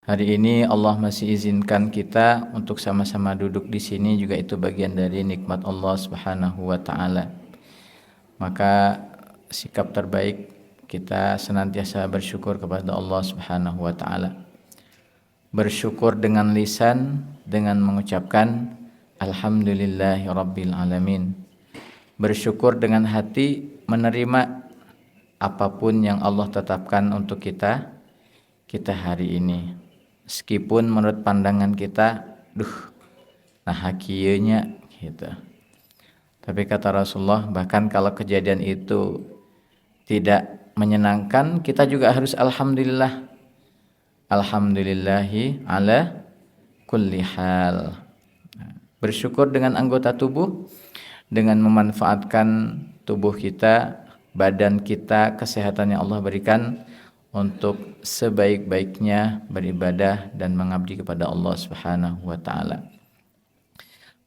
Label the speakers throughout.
Speaker 1: Hari ini Allah masih izinkan kita untuk sama-sama duduk di sini, juga itu bagian dari nikmat Allah Subhanahu wa taala. Maka sikap terbaik kita senantiasa bersyukur kepada Allah Subhanahu wa taala. Bersyukur dengan lisan dengan mengucapkan alhamdulillahirabbil alamin. Bersyukur dengan hati menerima apapun yang Allah tetapkan untuk kita hari ini. Meskipun menurut pandangan kita, nah kieunya gitu. Tapi kata Rasulullah, bahkan kalau kejadian itu tidak menyenangkan, kita juga harus alhamdulillah. Alhamdulillahi ala kulli hal. Bersyukur dengan anggota tubuh, dengan memanfaatkan tubuh kita, badan kita, kesehatan yang Allah berikan untuk sebaik-baiknya beribadah dan mengabdi kepada Allah Subhanahu wa taala.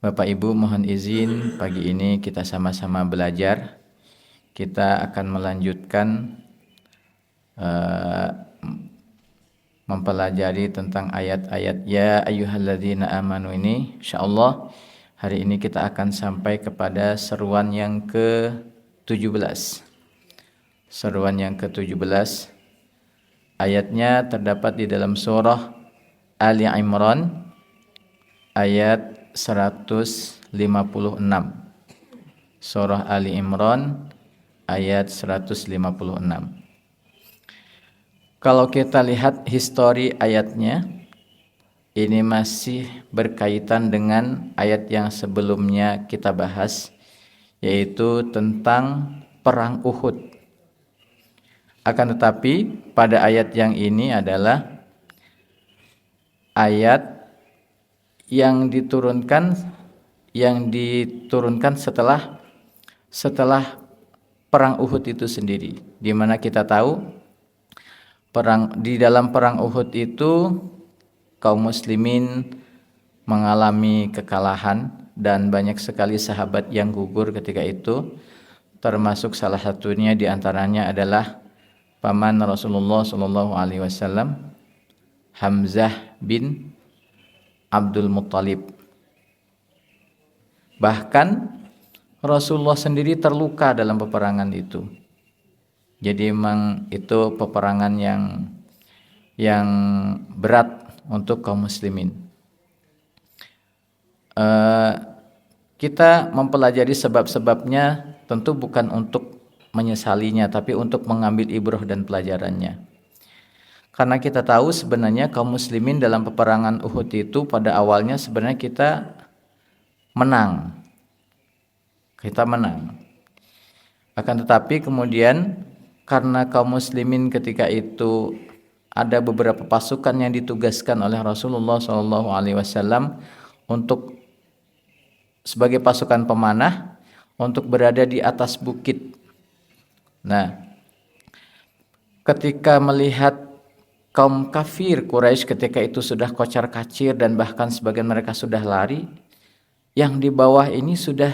Speaker 1: Bapak Ibu, mohon izin pagi ini kita sama-sama belajar. Kita akan melanjutkan mempelajari tentang ayat-ayat ya ayyuhalladzina amanu ini. Insyaallah hari ini kita akan sampai kepada seruan yang ke-17. Seruan yang ke-17. Ayatnya terdapat di dalam surah Ali Imran ayat 156. Surah Ali Imran ayat 156. Kalau kita lihat histori ayatnya, ini masih berkaitan dengan ayat yang sebelumnya kita bahas, yaitu tentang perang Uhud. Akan tetapi pada ayat yang ini adalah ayat yang diturunkan setelah perang Uhud itu sendiri, di mana kita tahu di dalam perang Uhud itu kaum muslimin mengalami kekalahan dan banyak sekali sahabat yang gugur ketika itu, termasuk salah satunya di antaranya adalah paman Rasulullah sallallahu alaihi wasallam, Hamzah bin Abdul Muttalib. Bahkan Rasulullah sendiri terluka dalam peperangan itu. Jadi memang itu peperangan yang berat untuk kaum muslimin. Kita mempelajari sebab-sebabnya tentu bukan untuk menyesalinya, tapi untuk mengambil ibrah dan pelajarannya. Karena kita tahu sebenarnya kaum muslimin dalam peperangan Uhud itu pada awalnya sebenarnya kita menang. Akan tetapi kemudian karena kaum muslimin ketika itu ada beberapa pasukan yang ditugaskan oleh Rasulullah SAW untuk sebagai pasukan pemanah untuk berada di atas bukit. Nah, ketika melihat kaum kafir Quraisy ketika itu sudah kocar-kacir dan bahkan sebagian mereka sudah lari, yang di bawah ini sudah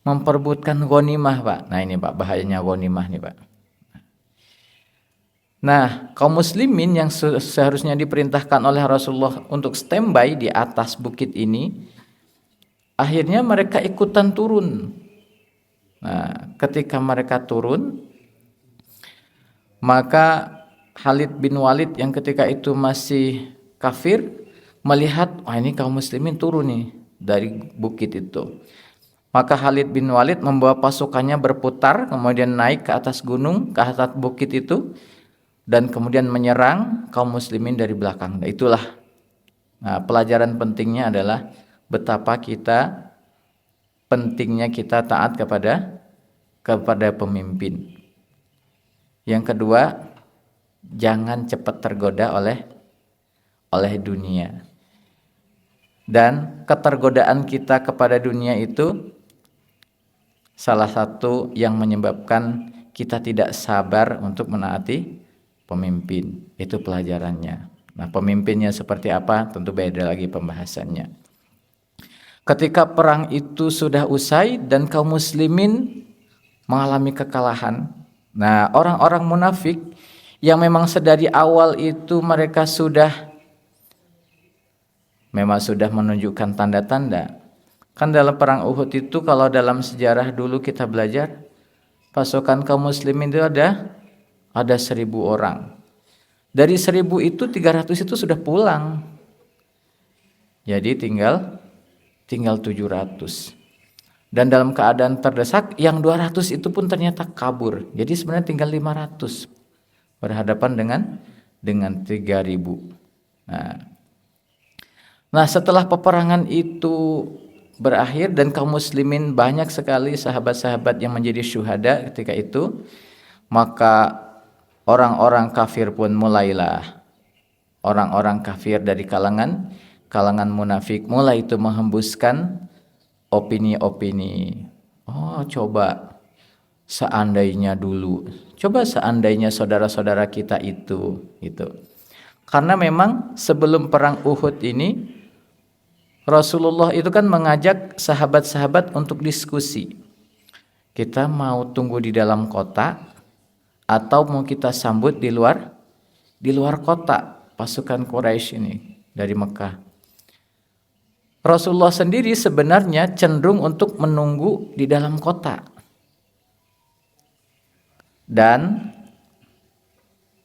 Speaker 1: memperebutkan ghanimah, Pak. Nah ini Pak, bahayanya ghanimah nih Pak. Nah, kaum muslimin yang seharusnya diperintahkan oleh Rasulullah untuk standby di atas bukit ini, akhirnya mereka ikutan turun. Nah, ketika mereka turun, maka Khalid bin Walid yang ketika itu masih kafir melihat, ini kaum muslimin turun nih dari bukit itu. Maka Khalid bin Walid membawa pasukannya berputar, kemudian naik ke atas gunung, ke atas bukit itu, dan kemudian menyerang kaum muslimin dari belakang. Nah, itulah pelajaran pentingnya adalah betapa pentingnya kita taat kepada pemimpin. Yang kedua, jangan cepat tergoda oleh dunia. Dan ketergodaan kita kepada dunia itu salah satu yang menyebabkan kita tidak sabar untuk menaati pemimpin. Itu pelajarannya. Nah, pemimpinnya seperti apa? Tentu beda lagi pembahasannya. Ketika perang itu sudah usai dan kaum muslimin mengalami kekalahan, nah orang-orang munafik yang memang sedari awal itu mereka sudah memang sudah menunjukkan tanda-tanda. Kan dalam perang Uhud itu kalau dalam sejarah dulu kita belajar, pasukan kaum muslimin itu ada 1.000 orang. Dari 1.000 itu 300 itu sudah pulang. Jadi tinggal 700. Dan dalam keadaan terdesak yang 200 itu pun ternyata kabur. Jadi sebenarnya tinggal 500 berhadapan dengan 3.000. Nah, setelah peperangan itu berakhir dan kaum muslimin banyak sekali sahabat-sahabat yang menjadi syuhada ketika itu, maka orang-orang kafir pun mulailah, orang-orang kafir dari kalangan munafik mulai itu menghembuskan opini-opini. Oh, coba seandainya saudara-saudara kita itu gitu. Karena memang sebelum perang Uhud ini Rasulullah itu kan mengajak sahabat-sahabat untuk diskusi. Kita mau tunggu di dalam kota atau mau kita sambut di luar kota pasukan Quraisy ini dari Mekah. Rasulullah sendiri sebenarnya cenderung untuk menunggu di dalam kota. Dan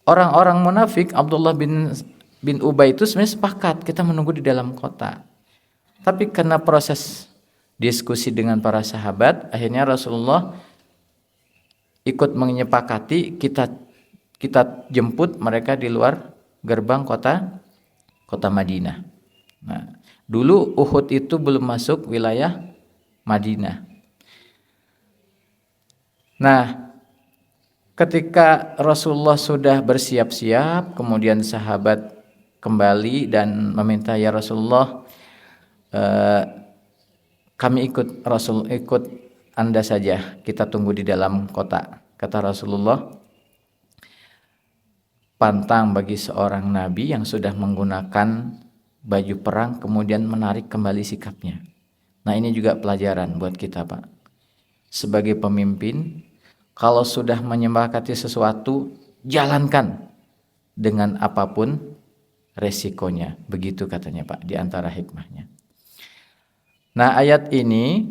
Speaker 1: orang-orang munafik Abdullah bin Ubay itu sebenarnya sepakat kita menunggu di dalam kota. Tapi karena proses diskusi dengan para sahabat, akhirnya Rasulullah ikut menyepakati kita jemput mereka di luar gerbang kota Madinah. Nah, dulu Uhud itu belum masuk wilayah Madinah. Nah, ketika Rasulullah sudah bersiap-siap, kemudian sahabat kembali dan meminta, ya Rasulullah, kami ikut Anda saja, kita tunggu di dalam kota. Kata Rasulullah, pantang bagi seorang nabi yang sudah menggunakan baju perang kemudian menarik kembali sikapnya. Nah, ini juga pelajaran buat kita, Pak. Sebagai pemimpin, kalau sudah menyepakati sesuatu, jalankan dengan apapun resikonya. Begitu katanya, Pak, di antara hikmahnya. Nah, ayat ini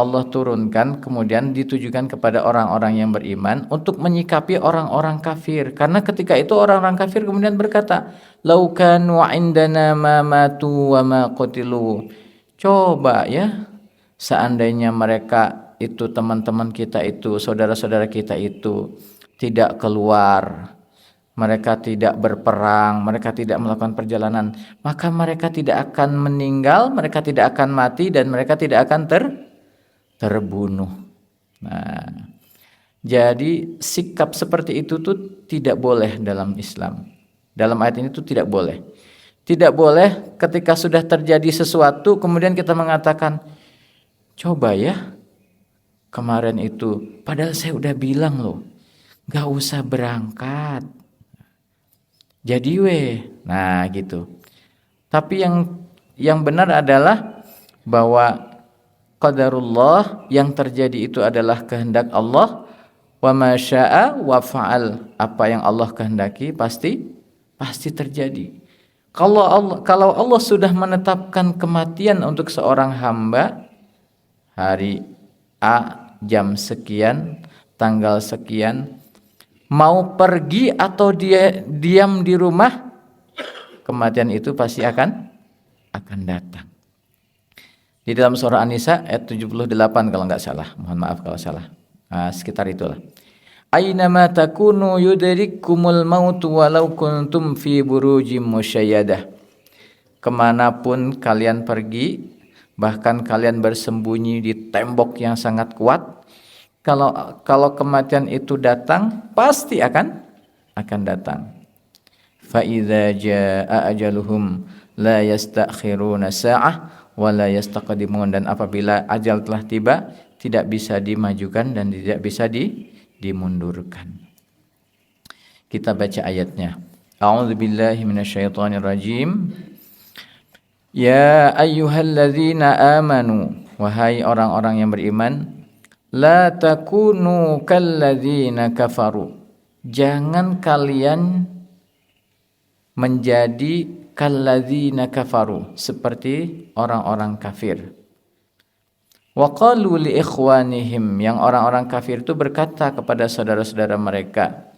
Speaker 1: Allah turunkan kemudian ditujukan kepada orang-orang yang beriman untuk menyikapi orang-orang kafir. Karena ketika itu orang-orang kafir kemudian berkata, "Lau kanu indana ma matu wa ma qutilu." Coba ya, seandainya mereka itu, teman-teman kita itu, saudara-saudara kita itu tidak keluar, mereka tidak berperang, mereka tidak melakukan perjalanan, maka mereka tidak akan meninggal, mereka tidak akan mati, dan mereka tidak akan terbunuh. Nah, jadi sikap seperti itu tuh tidak boleh dalam Islam. Dalam ayat ini tuh tidak boleh. Tidak boleh ketika sudah terjadi sesuatu kemudian kita mengatakan, coba ya, kemarin itu, padahal saya udah bilang loh, gak usah berangkat. Jadi nah gitu. Tapi yang benar adalah bahwa qadarullah, yang terjadi itu adalah kehendak Allah, wa ma syaa wa fa'al, apa yang Allah kehendaki pasti terjadi. Kalau Allah sudah menetapkan kematian untuk seorang hamba hari A, jam sekian, tanggal sekian, mau pergi atau dia diam di rumah, kematian itu pasti akan datang. Di dalam surah An-Nisa ayat 78 kalau enggak salah, mohon maaf kalau salah. Nah, sekitar itulah. Ainama takunu yudrikumul maut walau kuntum fi burujim musyayyadah. Kemanapun kalian pergi, bahkan kalian bersembunyi di tembok yang sangat kuat, kalau kematian itu datang, pasti akan datang. Fa idza jaa ajaluhum la yastakhiruna sa'ah wa la yastaqdimun, dan apabila ajal telah tiba, tidak bisa dimajukan dan tidak bisa dimundurkan. Kita baca ayatnya. A'udzubillahi minasyaitonir rajim. Ya ayyuhalladzina amanu, wahai orang-orang yang beriman, la takunu kalladzina kafaru, jangan kalian menjadi kalladzina kafaru, seperti orang-orang kafir. Wa qalu li ikhwanihim, yang orang-orang kafir itu berkata kepada saudara-saudara mereka,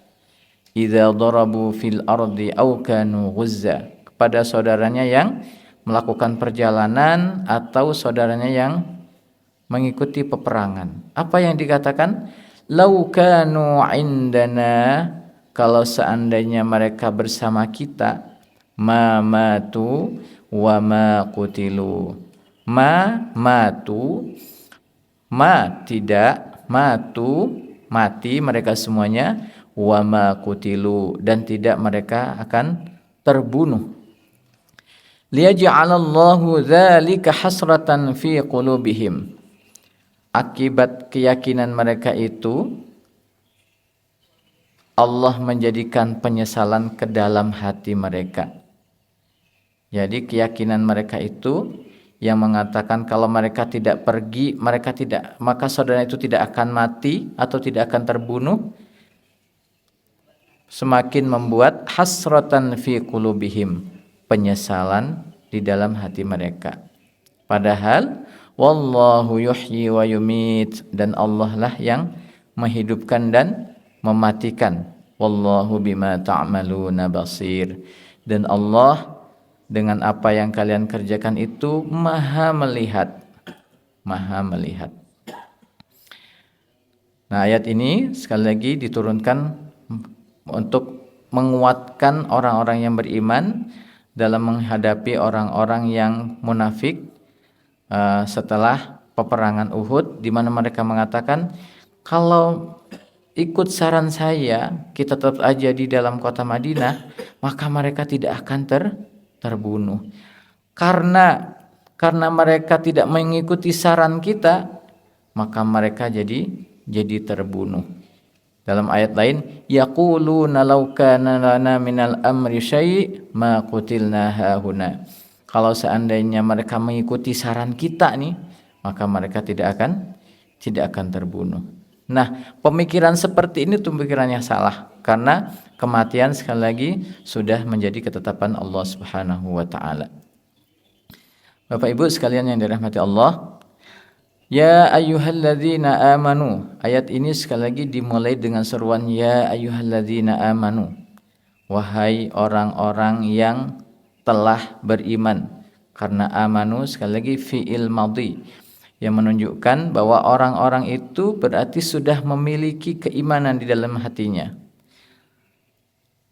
Speaker 1: idza darabu fil ardi aw kanu ghuzza, kepada saudaranya yang melakukan perjalanan atau saudaranya yang mengikuti peperangan. Apa yang dikatakan? Lau kanu indana, kalau seandainya mereka bersama kita, ma matu wa ma qutilu. Ma matu, ma tidak, matu mati mereka semuanya, wa ma qutilu, dan tidak mereka akan terbunuh. Liyaj'alallahu dzalika hasratan fi qulubihim, akibat keyakinan mereka itu Allah menjadikan penyesalan ke dalam hati mereka. Jadi keyakinan mereka itu yang mengatakan kalau mereka tidak pergi, maka saudara itu tidak akan mati atau tidak akan terbunuh, semakin membuat hasratan fi qulubihim, penyesalan di dalam hati mereka. Padahal wallahu yuhyi wa yumit, dan Allah lah yang menghidupkan dan mematikan. Wallahu bima ta'maluna basir, dan Allah dengan apa yang kalian kerjakan itu maha melihat. Maha melihat. Nah, ayat ini sekali lagi diturunkan untuk menguatkan orang-orang yang beriman dalam menghadapi orang-orang yang munafik setelah peperangan Uhud, di mana mereka mengatakan, kalau ikut saran saya, kita tetap aja di dalam kota Madinah, maka mereka tidak akan terbunuh. Karena mereka tidak mengikuti saran kita, maka mereka jadi terbunuh. Dalam ayat lain, yaquluna law kana lana minal amri syai' ma qutilna hahuna. Kalau seandainya mereka mengikuti saran kita nih, maka mereka tidak akan terbunuh. Nah, pemikiran seperti ini tuh pemikirannya salah, karena kematian sekali lagi sudah menjadi ketetapan Allah Subhanahu wa taala. Bapak Ibu sekalian yang dirahmati Allah, ya ayyuhalladzina amanu. Ayat ini sekali lagi dimulai dengan seruan ya ayyuhalladzina amanu. Wahai orang-orang yang telah beriman. Karena amanu sekali lagi fi'il madhi, yang menunjukkan bahwa orang-orang itu berarti sudah memiliki keimanan di dalam hatinya.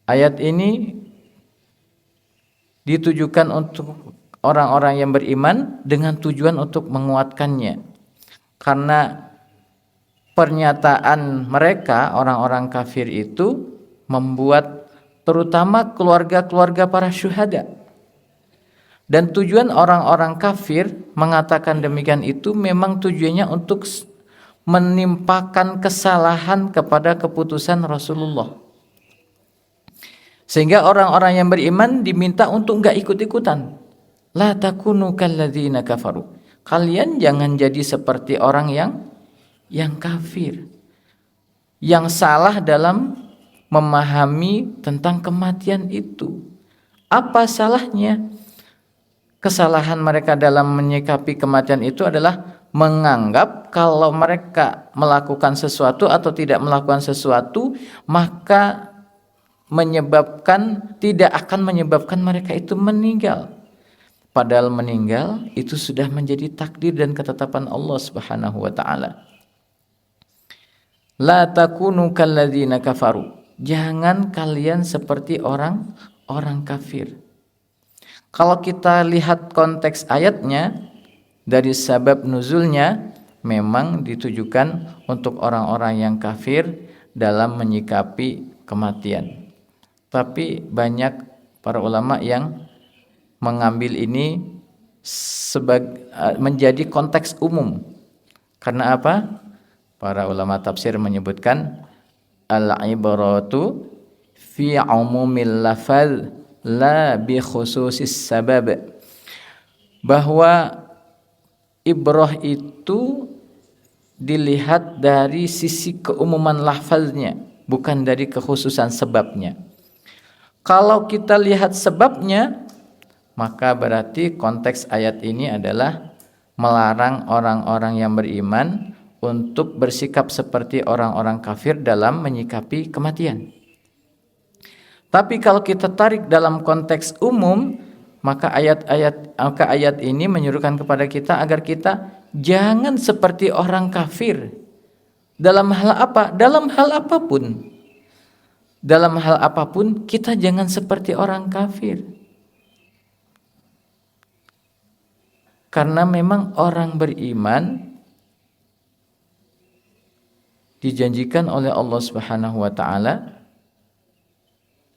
Speaker 1: Ayat ini ditujukan untuk orang-orang yang beriman dengan tujuan untuk menguatkannya. Karena pernyataan mereka, orang-orang kafir itu, membuat terutama keluarga-keluarga para syuhada. Dan tujuan orang-orang kafir mengatakan demikian itu memang tujuannya untuk menimpakan kesalahan kepada keputusan Rasulullah. Sehingga orang-orang yang beriman diminta untuk enggak ikut-ikutan. La takunu kalladzina kafaru. Kalian jangan jadi seperti orang yang kafir, yang salah dalam memahami tentang kematian itu. Apa salahnya? Kesalahan mereka dalam menyikapi kematian itu adalah menganggap kalau mereka melakukan sesuatu atau tidak melakukan sesuatu, maka tidak akan menyebabkan mereka itu meninggal. Padahal meninggal itu sudah menjadi takdir dan ketetapan Allah Subhanahu wa taala. La takunu kalladzina kafaru. Jangan kalian seperti orang kafir. Kalau kita lihat konteks ayatnya dari sebab nuzulnya, memang ditujukan untuk orang-orang yang kafir dalam menyikapi kematian. Tapi banyak para ulama yang mengambil ini menjadi konteks umum. Karena apa? Para ulama tafsir menyebutkan al-ibratu fi umumil lafaz la bi khususis sabab, bahwa ibrah itu dilihat dari sisi keumuman lafaznya, bukan dari kekhususan sebabnya. Kalau kita lihat sebabnya, maka berarti konteks ayat ini adalah melarang orang-orang yang beriman untuk bersikap seperti orang-orang kafir dalam menyikapi kematian. Tapi kalau kita tarik dalam konteks umum, maka ayat ini menyuruhkan kepada kita agar kita jangan seperti orang kafir. Dalam hal apa? Dalam hal apapun. Dalam hal apapun kita jangan seperti orang kafir. Karena memang orang beriman dijanjikan oleh Allah Subhanahu wa taala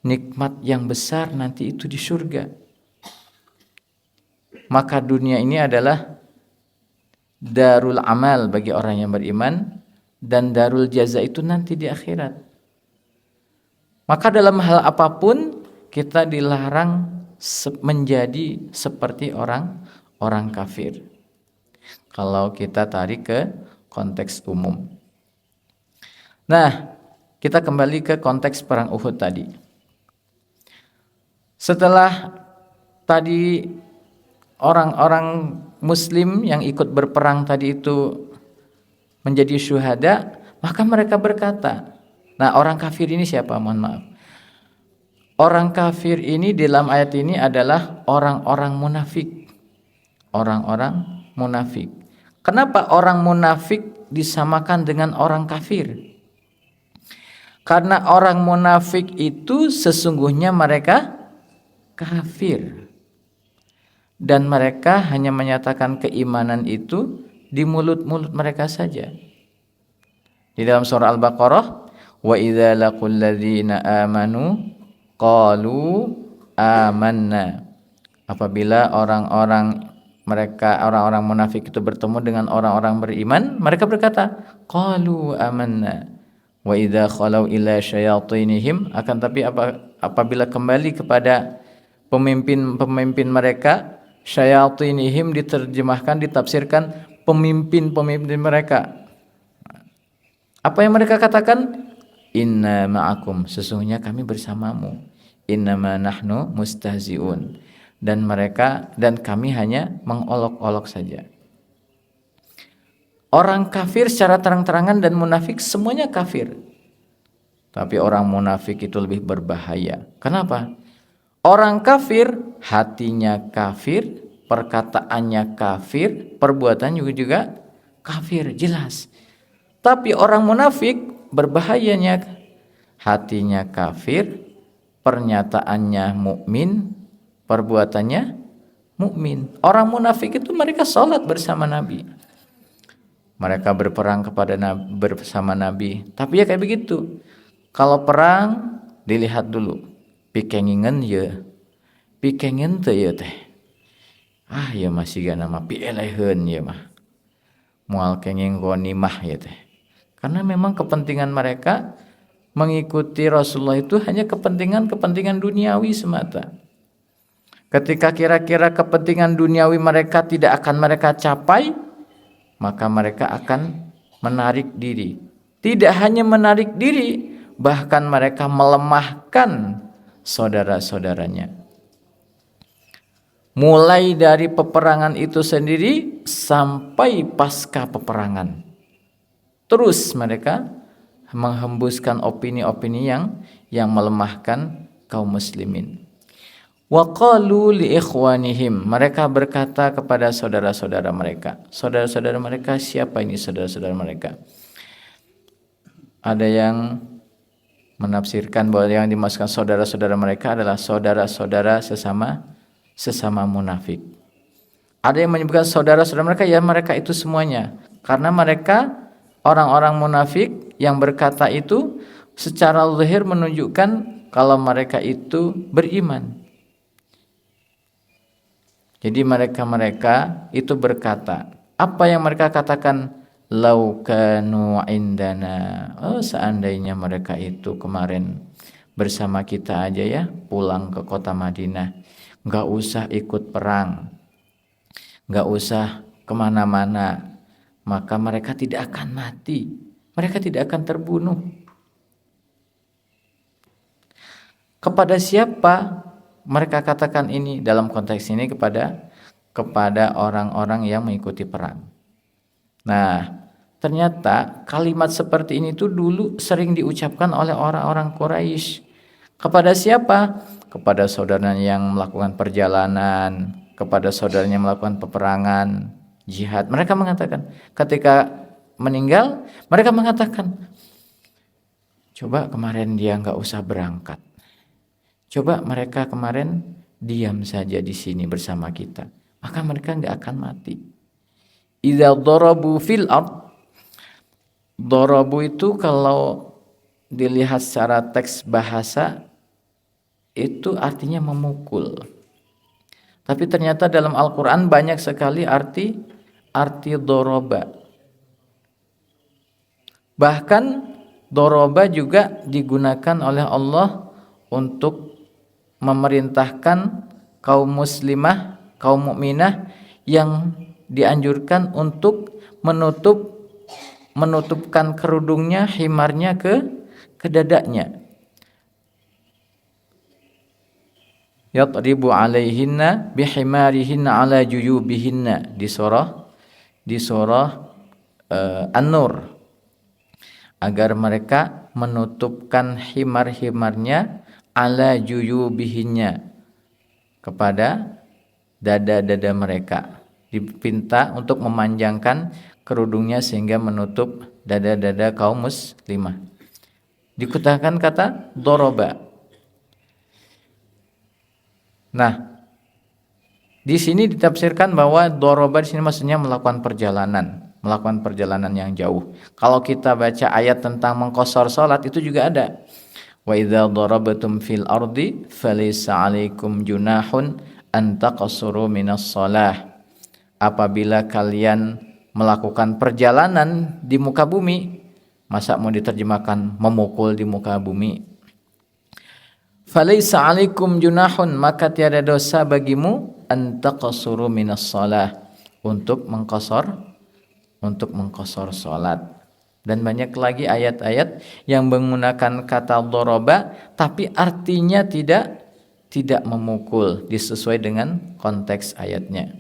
Speaker 1: nikmat yang besar nanti itu di surga. Maka dunia ini adalah darul amal bagi orang yang beriman dan darul jaza itu nanti di akhirat. Maka dalam hal apapun kita dilarang menjadi seperti orang kafir. Kalau kita tarik ke konteks umum. Nah, kita kembali ke konteks perang Uhud tadi. Setelah tadi orang-orang muslim yang ikut berperang tadi itu menjadi syuhada, maka mereka berkata, nah orang kafir ini siapa? Mohon maaf. Orang kafir ini dalam ayat ini adalah orang-orang munafik. Orang-orang munafik. Kenapa orang munafik disamakan dengan orang kafir? Karena orang munafik itu sesungguhnya mereka kafir. Dan mereka hanya menyatakan keimanan itu di mulut-mulut mereka saja. Di dalam surah Al-Baqarah, wa idza laqul ladzina amanu qalu amanna. Apabila orang-orang munafik itu bertemu dengan orang-orang beriman, mereka berkata, qalu amanna. Wa idza khalau ila syayatinihim, akan tapi apabila kembali kepada pemimpin mereka, syayatinihim diterjemahkan, ditafsirkan pemimpin mereka. Apa yang mereka katakan? Inna ma'akum, sesungguhnya kami bersamamu. Innama nahnu mustahzi'un. Dan kami hanya mengolok-olok saja. Orang kafir secara terang-terangan dan munafik semuanya kafir. Tapi orang munafik itu lebih berbahaya. Kenapa? Orang kafir hatinya kafir, perkataannya kafir, perbuatannya juga kafir, jelas. Tapi orang munafik berbahayanya hatinya kafir, pernyataannya mukmin, perbuatannya mukmin. Orang munafik itu mereka sholat bersama Nabi. Mereka berperang bersama Nabi. Tapi ya kayak begitu. Kalau perang dilihat dulu. Pikengingan ya. Pikengen teh ya teh. Ya masih gak nama pieleheun ya mah. Moal kenging ghanimah ya teh. Karena memang kepentingan mereka mengikuti Rasulullah itu hanya kepentingan duniawi semata. Ketika kira-kira kepentingan duniawi mereka tidak akan mereka capai, maka mereka akan menarik diri. Tidak hanya menarik diri, bahkan mereka melemahkan saudara-saudaranya. Mulai dari peperangan itu sendiri sampai pasca peperangan. Terus mereka menghembuskan opini-opini yang melemahkan kaum muslimin. Wa qalu li ikhwanihim, mereka berkata kepada saudara-saudara mereka. Saudara-saudara mereka siapa ini saudara-saudara mereka? Ada yang menafsirkan bahwa yang dimaksudkan saudara-saudara mereka adalah saudara-saudara sesama munafik. Ada yang menyebutkan saudara-saudara mereka, ya mereka itu semuanya. Karena mereka orang-orang munafik yang berkata itu secara zahir menunjukkan kalau mereka itu beriman. Jadi mereka itu berkata, apa yang mereka katakan? Lau kanu indana. Seandainya mereka itu kemarin bersama kita aja ya, pulang ke kota Madinah, nggak usah ikut perang, nggak usah kemana-mana, maka mereka tidak akan mati, mereka tidak akan terbunuh. Kepada siapa mereka katakan ini dalam konteks ini kepada orang-orang yang mengikuti perang. Nah, ternyata kalimat seperti ini tuh dulu sering diucapkan oleh orang-orang Quraisy. Kepada siapa? Kepada saudaranya yang melakukan perjalanan, kepada saudaranya yang melakukan peperangan, jihad. Mereka mengatakan, ketika meninggal, mereka mengatakan, coba kemarin dia nggak usah berangkat. Coba mereka kemarin diam saja di sini bersama kita. Maka mereka nggak akan mati. Idza darabu fil ard. Darabu itu kalau dilihat secara teks bahasa itu artinya memukul. Tapi ternyata dalam Al-Qur'an banyak sekali arti doroba. Bahkan doroba juga digunakan oleh Allah untuk memerintahkan kaum muslimah, kaum mukminah yang dianjurkan untuk menutupkan kerudungnya, himarnya ke dadanya. Yadribu alaihinna bihimarihinna ala juyubihinna di surah An-Nur, agar mereka menutupkan himar-himarnya ala juyubihinna kepada dada-dada mereka. Dipinta untuk memanjangkan kerudungnya sehingga menutup dada-dada kaum muslimah. Dikutakan kata doroba. Nah, di sini ditafsirkan bahwa doroba di sini maksudnya melakukan perjalanan yang jauh. Kalau kita baca ayat tentang mengqashar salat itu juga ada. Wa idza darabatum fil ardi falaysa 'alaikum junahun an taqassuru minas shalah. Apabila kalian melakukan perjalanan di muka bumi, masa mau diterjemahkan memukul di muka bumi? Falaisa 'alaikum junahun, maka tiada dosa bagimu an taqassuru minas shalah, untuk mengqashar salat. Dan banyak lagi ayat-ayat yang menggunakan kata doroba tapi artinya tidak memukul, disesuai dengan konteks ayatnya.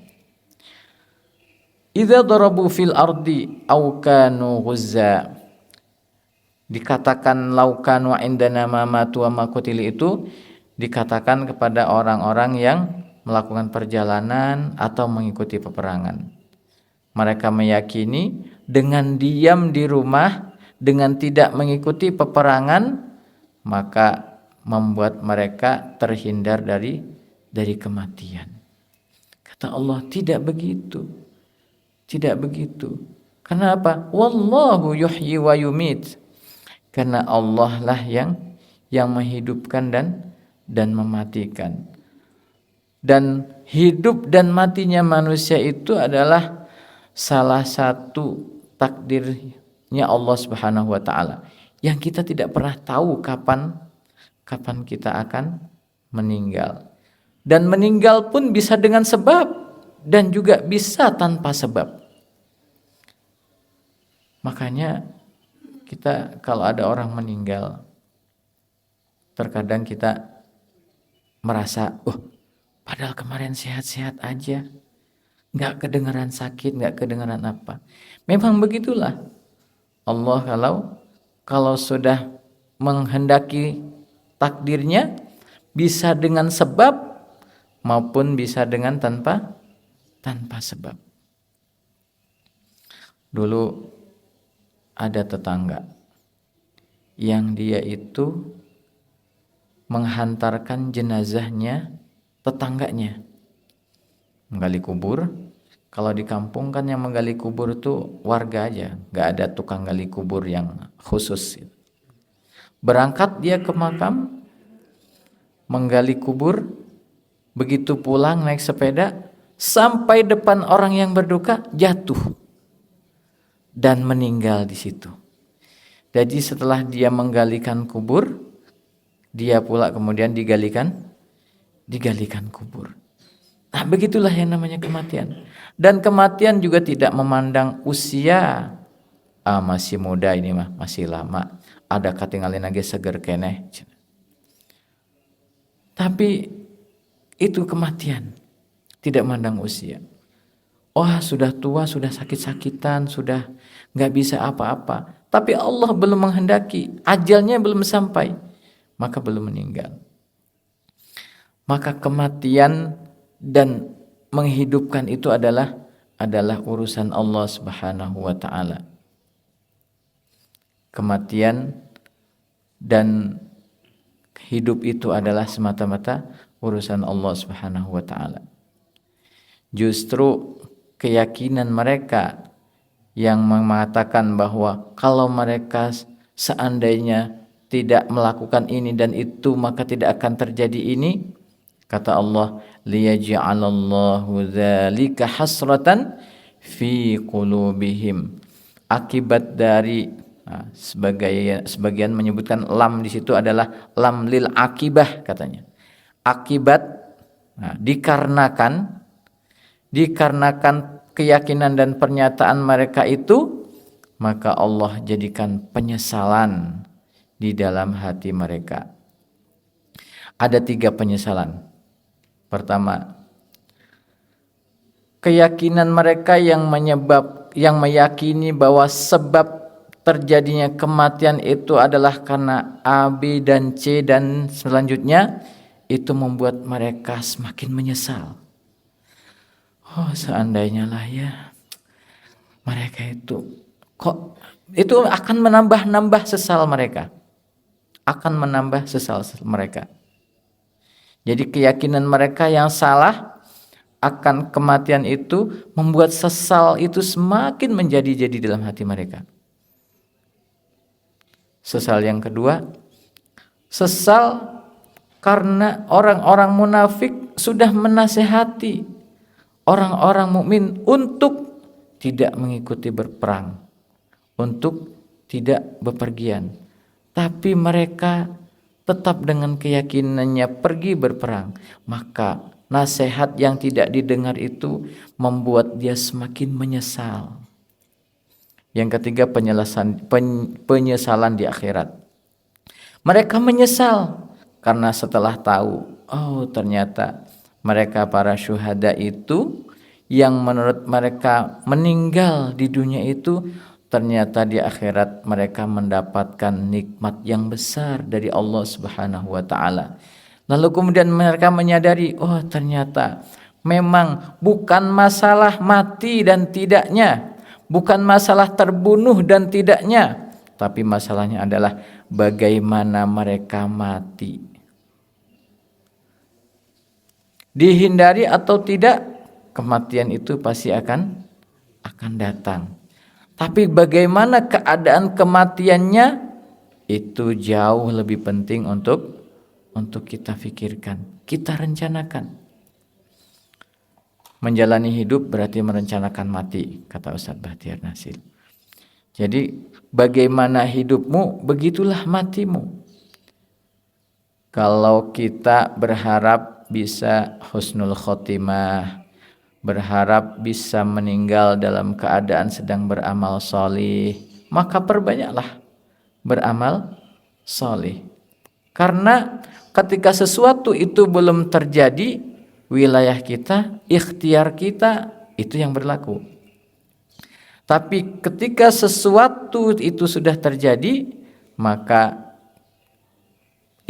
Speaker 1: Idza darabu fil ardi aw kanu ghuzza. Dikatakan laukan wa indana ma matu wa ma qutili itu dikatakan kepada orang-orang yang melakukan perjalanan atau mengikuti peperangan. Mereka meyakini dengan diam di rumah, dengan tidak mengikuti peperangan, maka membuat mereka terhindar dari kematian. Kata Allah, tidak begitu. Tidak begitu. Kenapa? Wallahu yuhyi wa yumit. Karena Allah lah yang menghidupkan dan mematikan. Dan hidup dan matinya manusia itu adalah salah satu takdirnya Allah Subhanahu wa taala, yang kita tidak pernah tahu kapan kita akan meninggal. Dan meninggal pun bisa dengan sebab dan juga bisa tanpa sebab. Makanya kita kalau ada orang meninggal, terkadang kita merasa, padahal kemarin sehat-sehat aja, nggak kedengaran sakit, nggak kedengaran apa. Memang begitulah Allah kalau sudah menghendaki takdirnya, bisa dengan sebab maupun bisa dengan tanpa sebab. Dulu ada tetangga yang dia itu menghantarkan jenazahnya tetangganya menggali kubur. Kalau di kampung kan yang menggali kubur itu warga aja, nggak ada tukang gali kubur yang khusus. Berangkat dia ke makam, menggali kubur, begitu pulang naik sepeda, sampai depan orang yang berduka jatuh dan meninggal di situ. Jadi setelah dia menggalikan kubur, dia pula kemudian digalikan kubur. Nah, begitulah yang namanya kematian. Dan kematian juga tidak memandang usia. Masih muda ini mah, masih lama. Ada katingalin lagi seger keneh. Tapi itu kematian, tidak mandang usia. Wah, sudah tua, sudah sakit-sakitan, sudah nggak bisa apa-apa. Tapi Allah belum menghendaki, ajalnya belum sampai, maka belum meninggal. Maka kematian dan menghidupkan itu adalah urusan Allah Subhanahu wa taala. Kematian dan hidup itu adalah semata-mata urusan Allah Subhanahu wa taala. Justru keyakinan mereka yang mengatakan bahwa kalau mereka seandainya tidak melakukan ini dan itu maka tidak akan terjadi ini, kata Allah, liyaj'alallahu dzalika hasratan fi qulubihim. Akibat dari sebagian menyebutkan lam di situ adalah lam lil akibah katanya. Akibat dikarenakan keyakinan dan pernyataan mereka itu, maka Allah jadikan penyesalan di dalam hati mereka. Ada 3 penyesalan. Pertama, keyakinan mereka yang meyakini bahwa sebab terjadinya kematian itu adalah karena A, B, dan C dan selanjutnya, itu membuat mereka semakin menyesal. Oh, seandainya lah ya mereka itu akan menambah sesal mereka. Jadi keyakinan mereka yang salah akan kematian itu membuat sesal itu semakin menjadi-jadi dalam hati mereka. Sesal yang kedua, sesal karena orang-orang munafik sudah menasehati orang-orang mukmin untuk tidak mengikuti berperang, untuk tidak bepergian. Tapi mereka tetap dengan keyakinannya pergi berperang. Maka nasihat yang tidak didengar itu membuat dia semakin menyesal. Yang ketiga, penyesalan di akhirat. Mereka menyesal karena setelah tahu, oh ternyata mereka para syuhada itu yang menurut mereka meninggal di dunia itu, ternyata di akhirat mereka mendapatkan nikmat yang besar dari Allah Subhanahu wa taala. Lalu kemudian mereka menyadari, oh ternyata memang bukan masalah mati dan tidaknya, bukan masalah terbunuh dan tidaknya, tapi masalahnya adalah bagaimana mereka mati. Dihindari atau tidak, kematian itu pasti akan datang. Tapi bagaimana keadaan kematiannya itu jauh lebih penting untuk kita pikirkan, kita rencanakan. Menjalani hidup berarti merencanakan mati, kata Ustaz Bahtiar Nasil. Jadi bagaimana hidupmu, begitulah matimu. Kalau kita berharap bisa husnul khotimah, berharap bisa meninggal dalam keadaan sedang beramal solih, maka perbanyaklah beramal solih. Karena ketika sesuatu itu belum terjadi, wilayah kita, ikhtiar kita, itu yang berlaku. Tapi ketika sesuatu itu sudah terjadi, maka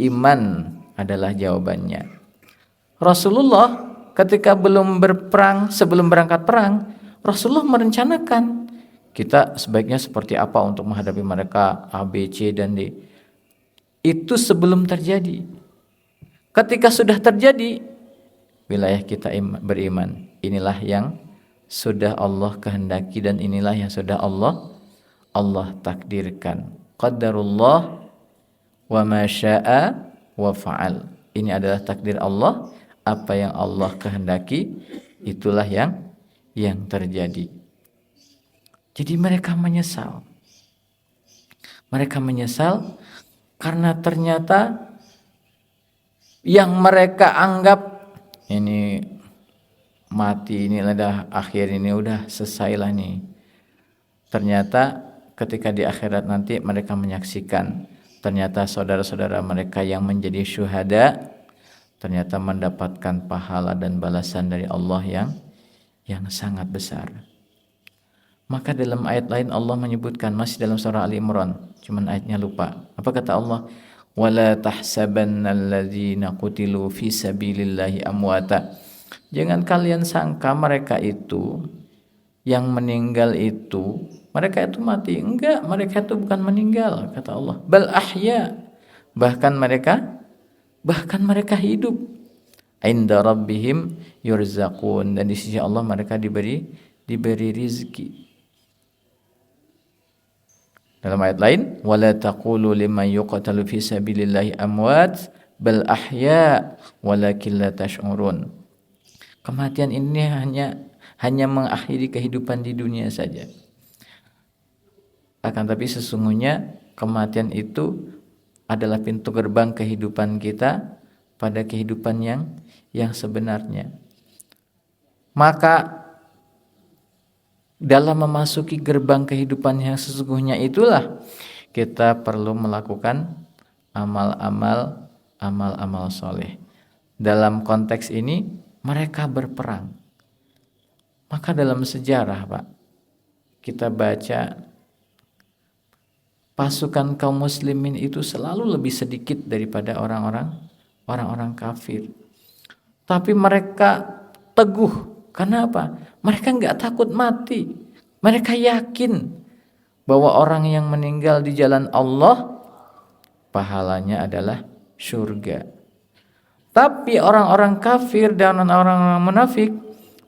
Speaker 1: iman adalah jawabannya. Rasulullah ketika belum berperang, sebelum berangkat perang, Rasulullah merencanakan kita sebaiknya seperti apa untuk menghadapi mereka, A, B, C, dan D. Itu sebelum terjadi. Ketika sudah terjadi, wilayah kita beriman. Inilah yang sudah Allah kehendaki dan inilah yang sudah Allah takdirkan. Qadarullah wa ma syaa wa fa'al. Ini adalah takdir Allah, apa yang Allah kehendaki itulah yang terjadi. Jadi mereka menyesal. Mereka menyesal karena ternyata yang mereka anggap ini mati, ini udah akhir, ini udah selesai lah nih. Ternyata ketika di akhirat nanti mereka menyaksikan ternyata saudara-saudara mereka yang menjadi syuhada ternyata mendapatkan pahala dan balasan dari Allah yang sangat besar. Maka dalam ayat lain Allah menyebutkan, masih dalam surah Ali Imran, cuman ayatnya lupa. Apa kata Allah? Wala tahsabannalladzina qutilu fi sabilillahi amwata. Jangan kalian sangka mereka itu yang meninggal itu mereka itu mati. Enggak, mereka itu bukan meninggal, kata Allah. Bal ahya. Bahkan mereka hidup. Inda rabbihim yurzaqun, dan di sisi Allah mereka diberi rizki. Dalam ayat lain, wala taqulu liman yuqtalu fi sabilillahi amwat bal ahya walakin la tash'urun. Kematian ini hanya mengakhiri kehidupan di dunia saja. Akan tapi sesungguhnya kematian itu adalah pintu gerbang kehidupan kita pada kehidupan yang sebenarnya. Maka dalam memasuki gerbang kehidupan yang sesungguhnya itulah kita perlu melakukan amal-amal soleh. Dalam konteks ini mereka berperang. Maka dalam sejarah, Pak, kita baca pasukan kaum muslimin itu selalu lebih sedikit daripada orang-orang kafir. Tapi mereka teguh. Karena apa? Mereka nggak takut mati. Mereka yakin bahwa orang yang meninggal di jalan Allah pahalanya adalah surga. Tapi orang-orang kafir dan orang-orang munafik,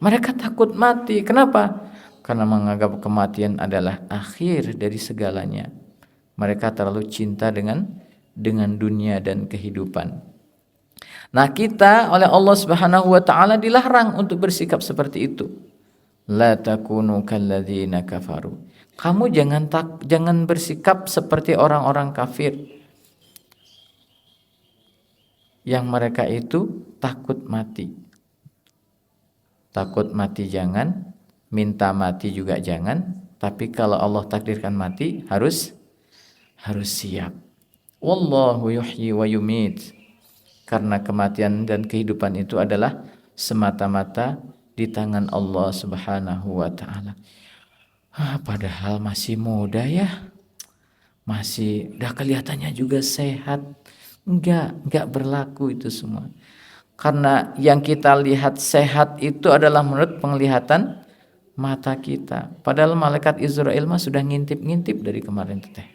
Speaker 1: mereka takut mati. Kenapa? Karena menganggap kematian adalah akhir dari segalanya. Mereka terlalu cinta dengan dunia dan kehidupan. Nah, kita oleh Allah Subhanahu wa taala dilarang untuk bersikap seperti itu. La takunu kalladzina kafaru. Kamu jangan bersikap seperti orang-orang kafir yang mereka itu takut mati. Takut mati jangan, minta mati juga jangan, tapi kalau Allah takdirkan mati harus siap. Wallahu yuhyi wa yumit. Karena kematian dan kehidupan itu adalah semata-mata di tangan Allah Subhanahu wa taala. Padahal masih muda ya. Masih udah kelihatannya juga sehat. Enggak berlaku itu semua. Karena yang kita lihat sehat itu adalah menurut penglihatan mata kita. Padahal malaikat Israel mah sudah ngintip-ngintip dari kemarin teteh.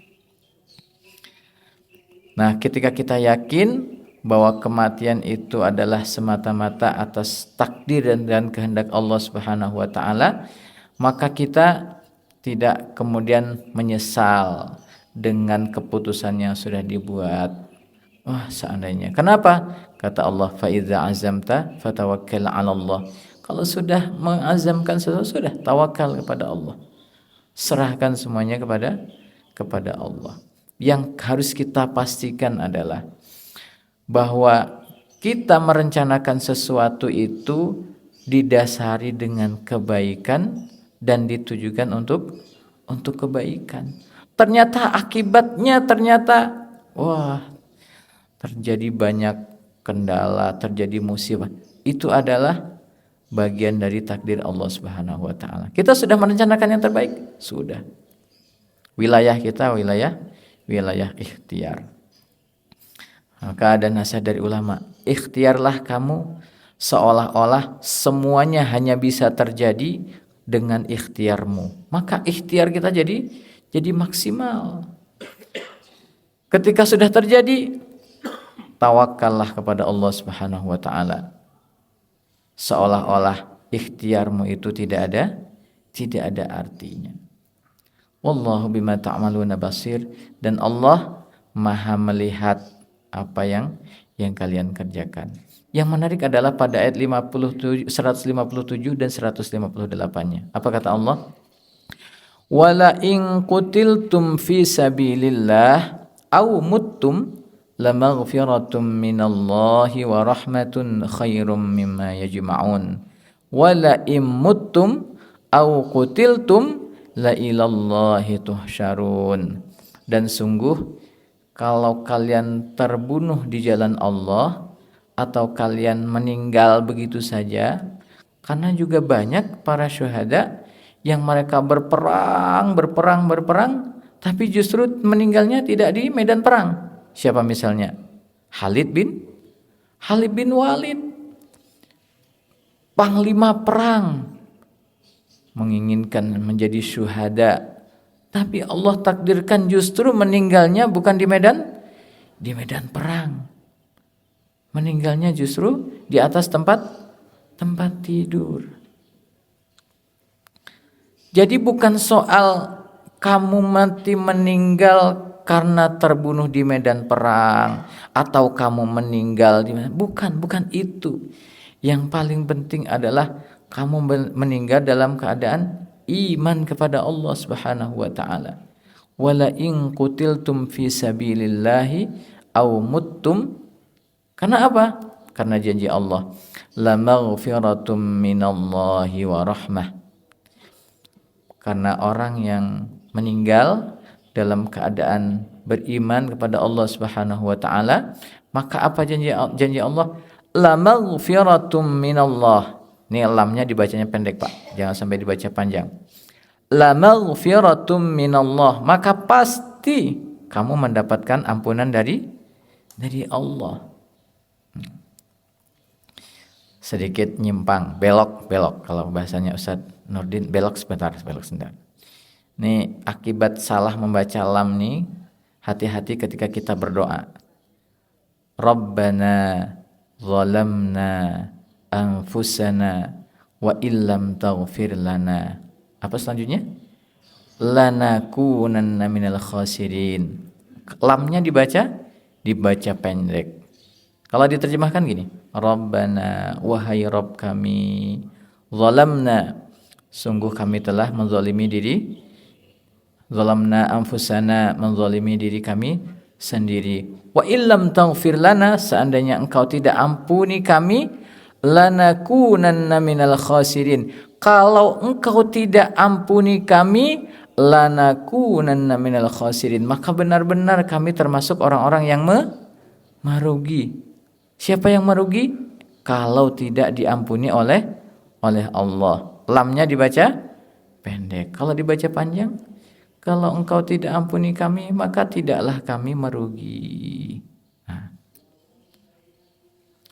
Speaker 1: Nah, ketika kita yakin bahwa kematian itu adalah semata-mata atas takdir dan kehendak Allah Subhanahu wa taala, maka kita tidak kemudian menyesal dengan keputusan yang sudah dibuat. Wah, seandainya. Kenapa? Kata Allah, fa idza azamta fatawakkal 'ala Allah. Kalau sudah mengazamkan sesuatu, sudah tawakal kepada Allah. Serahkan semuanya kepada Allah. Yang harus kita pastikan adalah bahwa kita merencanakan sesuatu itu didasari dengan kebaikan dan ditujukan untuk kebaikan. Ternyata akibatnya terjadi banyak kendala, terjadi musibah. Itu adalah bagian dari takdir Allah Subhanahu wa taala. Kita sudah merencanakan yang terbaik, sudah. Wilayah kita wilayah ikhtiar. Maka ada nasihat dari ulama, ikhtiarlah kamu seolah-olah semuanya hanya bisa terjadi dengan ikhtiarmu. Maka ikhtiar kita jadi maksimal. Ketika sudah terjadi, tawakallah kepada Allah Subhanahu wa taala. Seolah-olah ikhtiarmu itu tidak ada artinya. Wallahu bima ta'maluna basir, dan Allah Maha melihat apa yang kalian kerjakan. Yang menarik adalah pada ayat 157 dan 158-nya. Apa kata Allah? Wala in qutiltum fi sabilillah aw muttum lamaghfiratum minallahi wa rahmatun khairum mimma yajma'un. Wala in muttum aw qutiltum la ilallahi tuhsyarun. Dan sungguh kalau kalian terbunuh di jalan Allah atau kalian meninggal begitu saja? Karena juga banyak para syuhada yang mereka berperang, tapi justru meninggalnya tidak di medan perang. Siapa misalnya? Khalid bin Walid, panglima perang, menginginkan menjadi syuhada, tapi Allah takdirkan justru meninggalnya bukan di medan perang. Meninggalnya justru di atas tempat tidur. Jadi bukan soal kamu mati meninggal karena terbunuh di medan perang atau kamu meninggal di bukan itu. Yang paling penting adalah kamu meninggal dalam keadaan iman kepada Allah Subhanahu wa taala. Wala in qutiltum fi sabilillahi aw muttum. Karena apa? Karena janji Allah, la maghfiratum minallahi wa rahmah. Karena orang yang meninggal dalam keadaan beriman kepada Allah Subhanahu wa taala, maka apa janji Allah? La maghfiratum minallah. Ini lamnya dibacanya pendek, Pak. Jangan sampai dibaca panjang. La maghfiratum minallah, maka pasti kamu mendapatkan ampunan dari Allah. Sedikit nyimpang, belok kalau bahasanya Ustadz Nurdin, belok sebentar. Nih akibat salah membaca lam nih, hati-hati ketika kita berdoa. Rabbana zalamna anfusana wa illam taghfir lana. Apa selanjutnya? Lanakunanna minal khasirin. Lamnya dibaca pendek. Kalau diterjemahkan gini, Rabbana, wahai Rabb kami, zalamna, sungguh kami telah menzalimi diri, zalamna anfusana, menzalimi diri kami sendiri. Wa illam taghfir lana, seandainya engkau tidak ampuni kami, lanakunanna minal khasirin. Kalau engkau tidak ampuni kami, lanakunanna minal khasirin, maka benar-benar kami termasuk orang-orang yang merugi. Siapa yang merugi? Kalau tidak diampuni oleh Allah. Lamnya dibaca pendek. Kalau dibaca panjang, kalau engkau tidak ampuni kami, maka tidaklah kami merugi. Nah,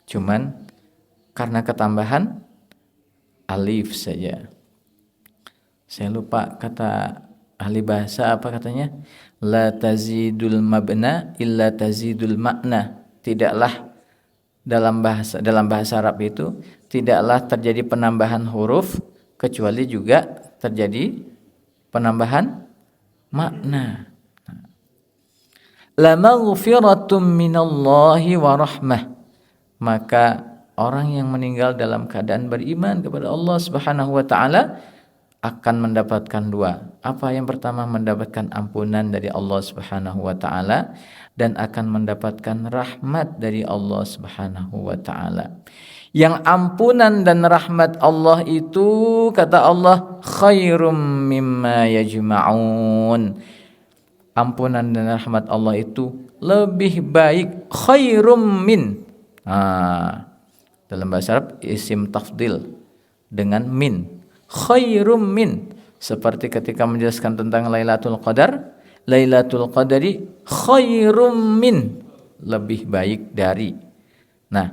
Speaker 1: cuman karena ketambahan alif saja. Saya lupa kata ahli bahasa apa katanya? La tazidul mabna illa tazidul makna. Tidaklah dalam bahasa Arab itu tidaklah terjadi penambahan huruf kecuali juga terjadi penambahan makna. La maghfiratum minallahi wa rahmah. Maka orang yang meninggal dalam keadaan beriman kepada Allah Subhanahu wa taala akan mendapatkan dua. Apa yang pertama? Mendapatkan ampunan dari Allah Subhanahu wa taala dan akan mendapatkan rahmat dari Allah Subhanahu wa taala. Yang ampunan dan rahmat Allah itu, kata Allah, khairum mimma yajma'un. Ampunan dan rahmat Allah itu lebih baik, khairum min. Dalam bahasa Arab isim tafdil dengan min. Khairum min, seperti ketika menjelaskan tentang Lailatul Qadar, Lailatul Qadari khairum min, lebih baik dari. Nah,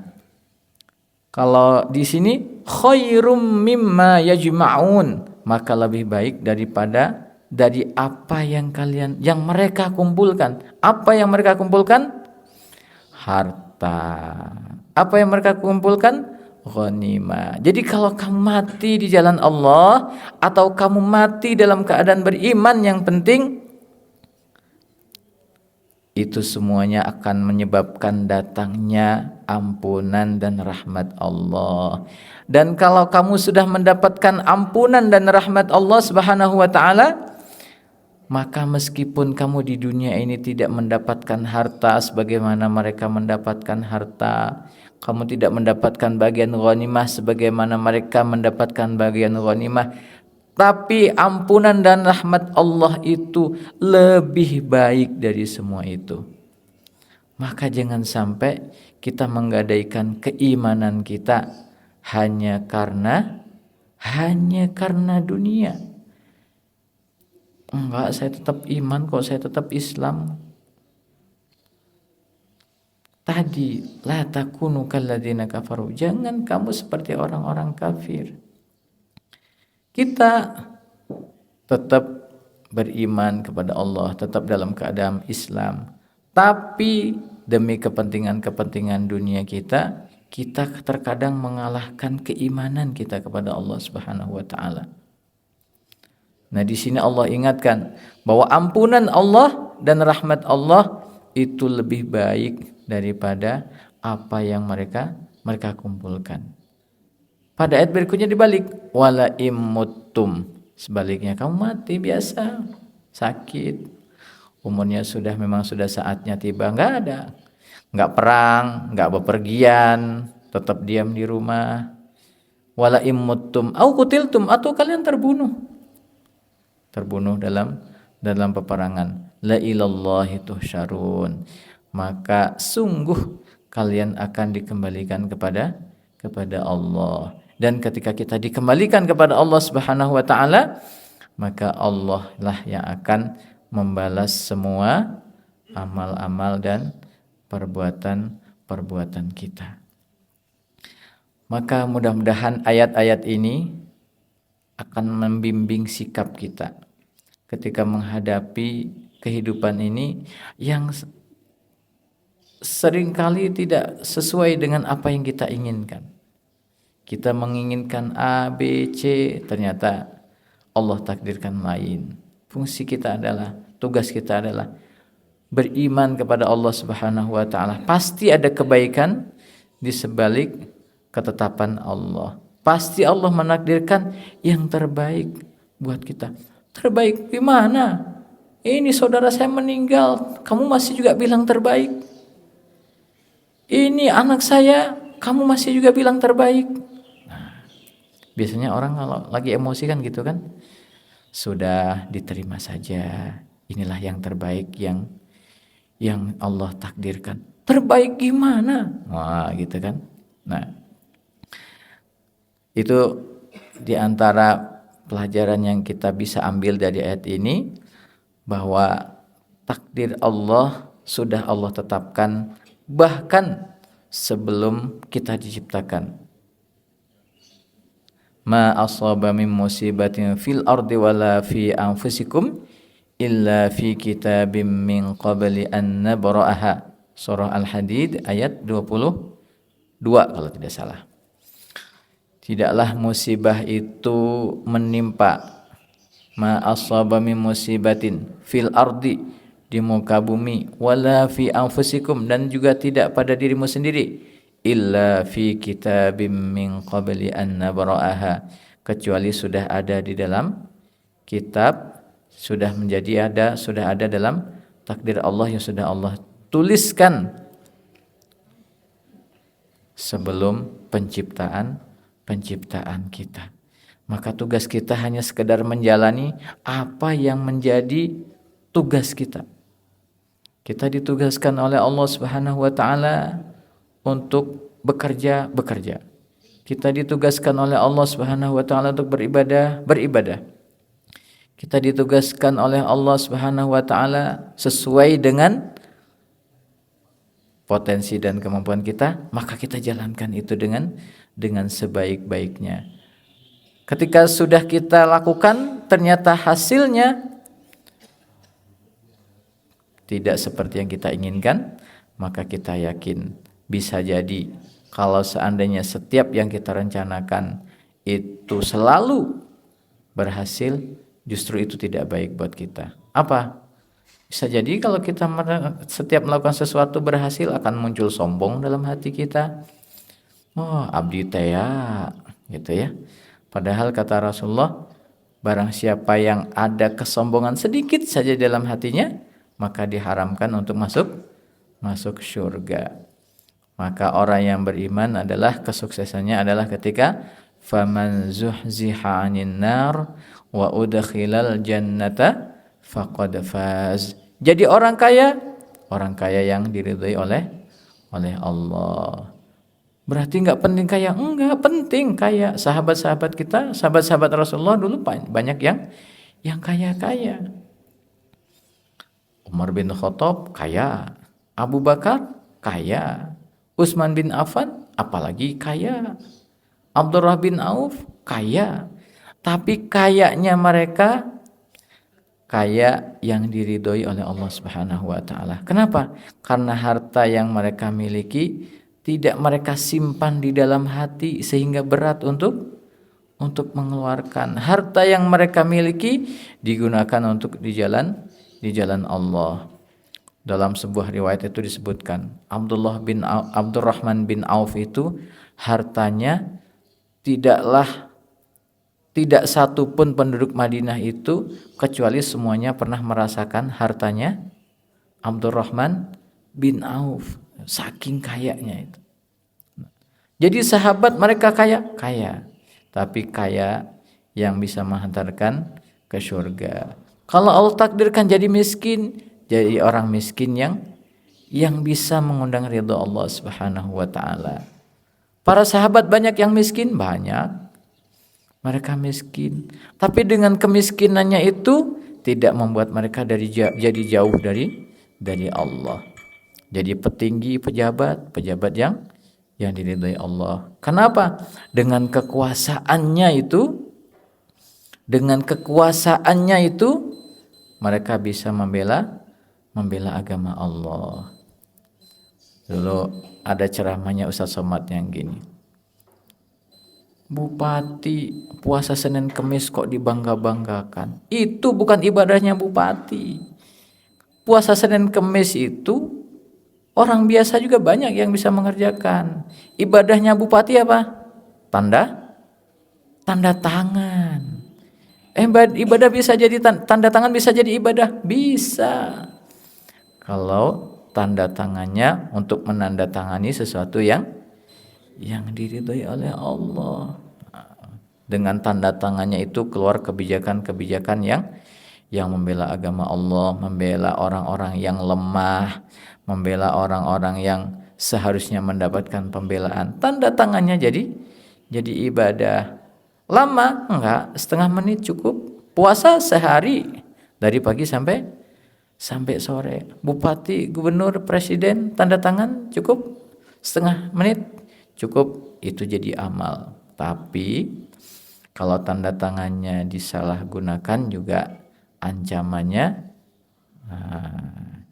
Speaker 1: kalau di sini khairum mimma yajma'un, maka lebih baik dari apa yang mereka kumpulkan. Apa yang mereka kumpulkan? Harta. Apa yang mereka kumpulkan? Ghanimah. Jadi kalau kamu mati di jalan Allah atau kamu mati dalam keadaan beriman, yang penting itu semuanya akan menyebabkan datangnya ampunan dan rahmat Allah. Dan kalau kamu sudah mendapatkan ampunan dan rahmat Allah Subhanahu wa taala, maka meskipun kamu di dunia ini tidak mendapatkan harta sebagaimana mereka mendapatkan harta, kamu tidak mendapatkan bagian ghanimah sebagaimana mereka mendapatkan bagian ghanimah, tapi ampunan dan rahmat Allah itu lebih baik dari semua itu. Maka jangan sampai kita menggadaikan keimanan kita hanya karena dunia. Enggak, saya tetap iman kok, saya tetap Islam. Tadi, la takunu kalladzina kafaru. Jangan kamu seperti orang-orang kafir. Kita tetap beriman kepada Allah, tetap dalam keadaan Islam. Tapi demi kepentingan-kepentingan dunia kita terkadang mengalahkan keimanan kita kepada Allah Subhanahu wa taala. Nah, di sini Allah ingatkan bahwa ampunan Allah dan rahmat Allah itu lebih baik daripada apa yang mereka kumpulkan. Pada ayat berikutnya dibalik, wala immuttum. Sebaliknya kamu mati biasa, sakit, umurnya memang sudah saatnya tiba, nggak perang, nggak bepergian, tetap diam di rumah. Wala immuttum au qutiltum, atau kalian terbunuh dalam peperangan. La ilallahi tuhsyarun. Maka sungguh kalian akan dikembalikan kepada Allah. Dan ketika kita dikembalikan kepada Allah Subhanahu wa taala, maka Allah lah yang akan membalas semua amal-amal dan perbuatan kita. Maka mudah-mudahan ayat-ayat ini akan membimbing sikap kita ketika menghadapi kehidupan ini yang seringkali tidak sesuai dengan apa yang kita inginkan. Kita menginginkan A, B, C, ternyata Allah takdirkan lain. Tugas kita adalah beriman kepada Allah Subhanahu wa taala. Pasti ada kebaikan di sebalik ketetapan Allah. Pasti Allah menakdirkan yang terbaik buat kita. Terbaik gimana? Ini saudara saya meninggal, kamu masih juga bilang terbaik. Ini anak saya, kamu masih juga bilang terbaik. Nah, biasanya orang kalau lagi emosi kan gitu kan. Sudah diterima saja. Inilah yang terbaik yang Allah takdirkan. Terbaik gimana? Wah, gitu kan. Nah, itu di antara pelajaran yang kita bisa ambil dari ayat ini, bahwa takdir Allah sudah Allah tetapkan bahkan sebelum kita diciptakan. Ma asaba min musibatin fil ardi wala fi anfusikum illa fi kitabim min qabli an nabra'aha. Surah Al-Hadid ayat 22 kalau tidak salah. Tidaklah musibah itu menimpa, ma asaba min musibatin fil ardi, di muka bumi, wala fi anfusikum, dan juga tidak pada dirimu sendiri, illa fi kitabim min qabli an nabra'aha, kecuali sudah ada di dalam kitab, sudah ada dalam takdir Allah yang sudah Allah tuliskan sebelum penciptaan kita. Maka tugas kita hanya sekedar menjalani apa yang menjadi tugas kita. Kita ditugaskan oleh Allah Subhanahu wa taala untuk bekerja. Kita ditugaskan oleh Allah Subhanahu wa taala untuk beribadah. Kita ditugaskan oleh Allah Subhanahu wa taala sesuai dengan potensi dan kemampuan kita, maka kita jalankan itu dengan sebaik-baiknya. Ketika sudah kita lakukan, ternyata hasilnya tidak seperti yang kita inginkan, maka kita yakin bisa jadi kalau seandainya setiap yang kita rencanakan itu selalu berhasil, justru itu tidak baik buat kita. Apa? Bisa jadi kalau kita setiap melakukan sesuatu berhasil, akan muncul sombong dalam hati kita. Oh, abdi teh ya, gitu ya. Padahal kata Rasulullah, barang siapa yang ada kesombongan sedikit saja dalam hatinya, maka diharamkan untuk masuk surga. Maka orang yang beriman adalah kesuksesannya adalah ketika faman zuhziha 'anil nar wa udkhilal jannata faqad faz. Jadi orang kaya orang kaya yang diridhoi oleh Allah. Berarti nggak penting kaya? Enggak penting kaya. Sahabat-sahabat kita, sahabat-sahabat Rasulullah dulu banyak yang kaya-kaya. Umar bin Khattab kaya, Abu Bakar kaya, Utsman bin Affan apalagi kaya, Abdurrah bin Auf kaya. Tapi kayanya mereka kaya yang diridhoi oleh Allah Subhanahu wa taala. Kenapa? Karena harta yang mereka miliki tidak mereka simpan di dalam hati sehingga berat untuk mengeluarkan. Harta yang mereka miliki digunakan untuk di jalan Allah. Dalam sebuah riwayat itu disebutkan Abdurrahman bin Auf itu hartanya tidak satu pun penduduk Madinah itu kecuali semuanya pernah merasakan hartanya Abdurrahman bin Auf. Saking kayanya itu. Jadi sahabat mereka kaya, tapi kaya yang bisa menghantarkan ke surga. Kalau Allah takdirkan jadi miskin, jadi orang miskin yang bisa mengundang ridha Allah Subhanahu wa taala. Para sahabat banyak yang miskin, banyak. Mereka miskin, tapi dengan kemiskinannya itu tidak membuat mereka jadi jauh dari Allah. Jadi petinggi, pejabat yang diridhai Allah. Kenapa? Dengan kekuasaannya itu mereka bisa membela agama Allah. Dulu ada ceramahnya Ustaz Somad yang gini. Bupati puasa Senin Kemis kok dibangga-banggakan. Itu bukan ibadahnya bupati. Puasa Senin Kemis itu orang biasa juga banyak yang bisa mengerjakan. Ibadahnya bupati apa? Tanda tangan. Ibadah bisa jadi tanda tangan, bisa jadi ibadah, bisa. Kalau tanda tangannya untuk menandatangani sesuatu yang diridhoi oleh Allah. Dengan tanda tangannya itu keluar kebijakan-kebijakan yang membela agama Allah, membela orang-orang yang lemah, membela orang-orang yang seharusnya mendapatkan pembelaan. Tanda tangannya jadi ibadah. Lama? Enggak, setengah menit cukup. Puasa sehari dari pagi sampai sore. Bupati, gubernur, presiden tanda tangan cukup setengah menit cukup, itu jadi amal. Tapi kalau tanda tangannya disalahgunakan juga ancamannya.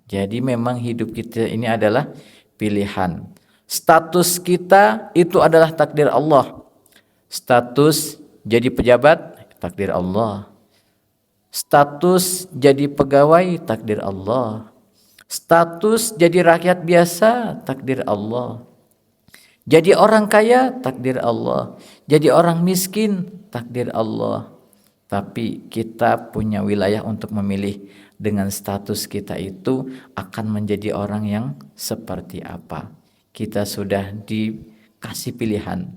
Speaker 1: Jadi memang hidup kita ini adalah pilihan. Status kita itu adalah takdir Allah. Status jadi pejabat, takdir Allah. Status jadi pegawai, takdir Allah. Status jadi rakyat biasa, takdir Allah. Jadi orang kaya, takdir Allah. Jadi orang miskin, takdir Allah. Tapi kita punya wilayah untuk memilih dengan status kita itu akan menjadi orang yang seperti apa. Kita sudah dikasih pilihan.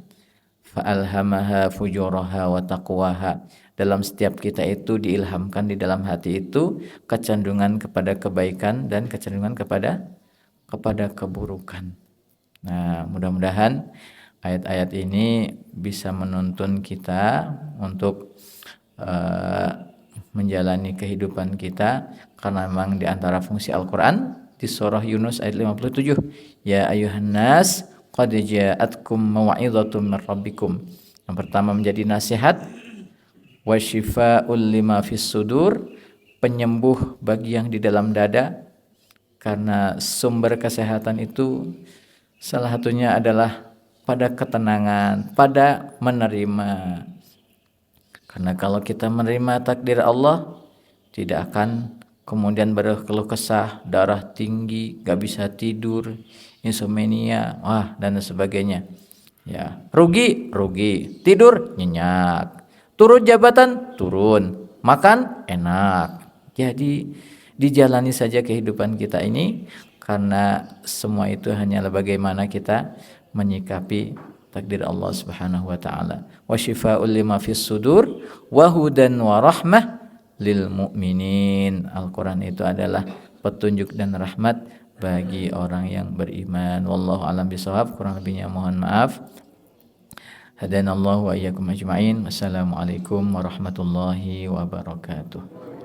Speaker 1: Fa'alhamaha fujuraha wa taqwaha. Dalam setiap kita itu diilhamkan di dalam hati itu kecenderungan kepada kebaikan dan kecenderungan kepada keburukan. Nah, mudah-mudahan ayat-ayat ini bisa menuntun kita untuk menjalani kehidupan kita, karena memang di antara fungsi Al-Qur'an di surah Yunus ayat 57, ya ayuhan nas qad ja'atkum mau'izatun mir rabbikum. Yang pertama menjadi nasihat, wa syifaa'ul lima fis sudur, penyembuh bagi yang di dalam dada, karena sumber kesehatan itu salah satunya adalah pada ketenangan, pada menerima. Karena kalau kita menerima takdir Allah, tidak akan kemudian berkeluh kesah, darah tinggi, gak bisa tidur, insomnia, dan sebagainya. Ya, rugi, tidur nyenyak, turun jabatan, turun, makan enak. Jadi dijalani saja kehidupan kita ini, karena semua itu hanyalah bagaimana kita menyikapi takdir Allah Subhanahu wa taala. Wa syifaa'ul lima fis sudur wa hudan wa rahmah lil mu'minin. Al-Qur'an itu adalah petunjuk dan rahmat bagi orang yang beriman. Wallahu a'lam bishawab, kurang lebihnya mohon maaf. Hadanallahu wa iyyakum ajma'in. Wassalamualaikum warahmatullahi wabarakatuh.